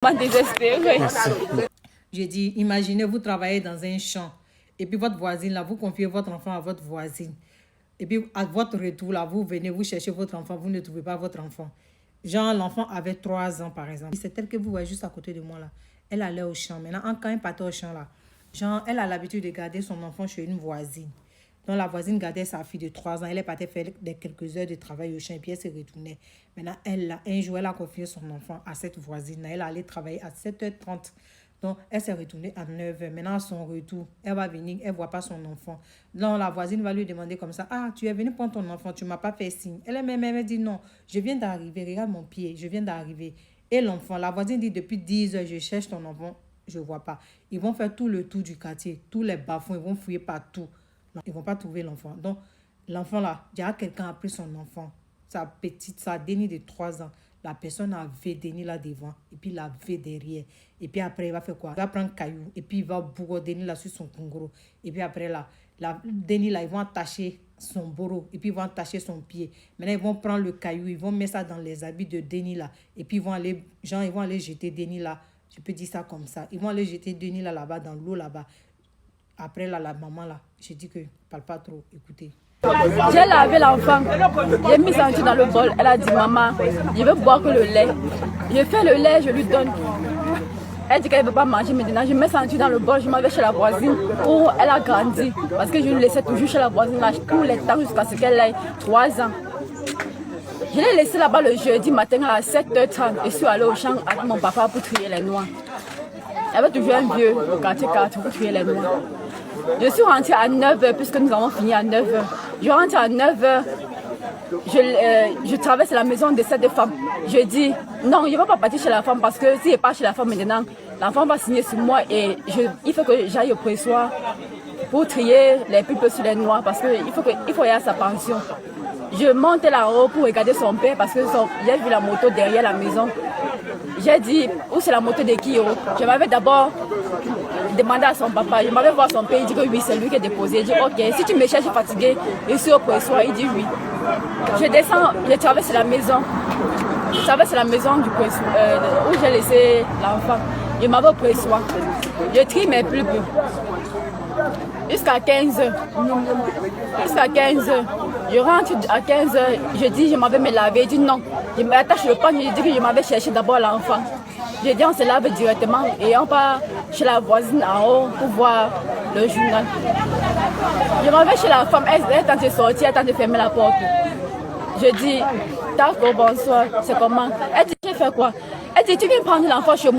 Désespérée. J'ai dit, imaginez, vous travaillez dans un champ et puis votre voisine, là, vous confiez votre enfant à votre voisine. Et puis, à votre retour, là, vous venez, vous cherchez votre enfant, vous ne trouvez pas votre enfant. Genre, l'enfant avait 3 ans, par exemple. C'est elle que vous voyez juste à côté de moi, là. Elle allait au champ. Maintenant, quand elle partait au champ, là, genre, elle a l'habitude de garder son enfant chez une voisine. Donc, la voisine gardait sa fille de 3 ans. Elle est partie faire quelques heures de travail au champ et puis elle se retournait. Maintenant, un jour, elle a confié son enfant à cette voisine. Elle allait travailler à 7h30. Donc, elle s'est retournée à 9h. Maintenant, à son retour, elle va venir, elle ne voit pas son enfant. Donc, la voisine va lui demander comme ça, « Ah, tu es venu prendre ton enfant, tu ne m'as pas fait signe. » Elle dit, « Non, je viens d'arriver, regarde mon pied, je viens d'arriver. » Et l'enfant, la voisine dit, « Depuis 10 heures, je cherche ton enfant, je ne vois pas. » Ils vont faire tout le tour du quartier, tous les bas-fonds, ils vont fouiller partout. Non, ils ne vont pas trouver l'enfant. Donc, l'enfant là, il y a quelqu'un a pris son enfant, sa petite, sa Denis de 3 ans. La personne a vu Denis là devant et puis la vu derrière. Et puis après, il va faire quoi? Il va prendre caillou et puis il va bourrer Denis là sur son congoro. Et puis après là, Denis là, ils vont attacher son bourreau et puis ils vont attacher son pied. Maintenant, ils vont prendre le caillou, ils vont mettre ça dans les habits de Denis là. Et puis ils vont aller jeter Denis là. Je peux dire ça comme ça. Ils vont aller jeter Denis là-bas dans l'eau là-bas. Après là, la maman là, j'ai dit que parle pas trop, écoutez. J'ai lavé l'enfant, j'ai mis son dans le bol. Elle a dit, maman, je veux boire que le lait. Je fais le lait, je lui donne. Elle dit qu'elle ne veut pas manger maintenant. Je mets son dans le bol, je m'en vais chez la voisine où elle a grandi. Parce que je lui laissais toujours chez la voisine là, tous les temps jusqu'à ce qu'elle ait 3 ans. Je l'ai laissé là-bas le jeudi matin à 7h30. Je suis allée au champ avec mon papa pour trier les noix. Il y avait toujours un vieux au quartier 4 pour trier les noix. Je suis rentrée à 9h puisque nous avons fini à 9h. Je rentre à 9h. Je traverse la maison de cette femme. Je dis non, je ne vais pas partir chez la femme parce que si je pars chez la femme maintenant, l'enfant va signer sur moi et il faut que j'aille au pressoir pour trier les pulpes sur les noix parce qu'il faut y avoir sa pension. Je monte là-haut pour regarder son père parce que j'ai vu la moto derrière la maison. J'ai dit, où c'est la moto de qui? Je m'avais d'abord demandé à son papa, je m'avais voir son père, il dit que oui, c'est lui qui est déposé. Je dis, ok, si tu me cherches fatigué, je suis au pressoir, il dit oui. Je descends, je traverse la maison. Je traverse la maison du pressoir, où j'ai laissé l'enfant. Je m'en vais au pressoir. Je trie mes pulpes. Jusqu'à 15h. Jusqu'à 15h. Je rentre à 15h. Je dis, je m'en vais me laver. Il dit non. Je m'attache le pan. Je dis que je m'en vais chercher d'abord l'enfant. Je dis, on se lave directement et on part chez la voisine en haut pour voir le journal. Je m'en vais chez la femme. Elle tente de sortir, elle tente de fermer la porte. Je dis, d'accord, bonsoir. C'est comment? Elle dit, j'ai fait quoi? Elle dit, tu viens prendre l'enfant chez moi.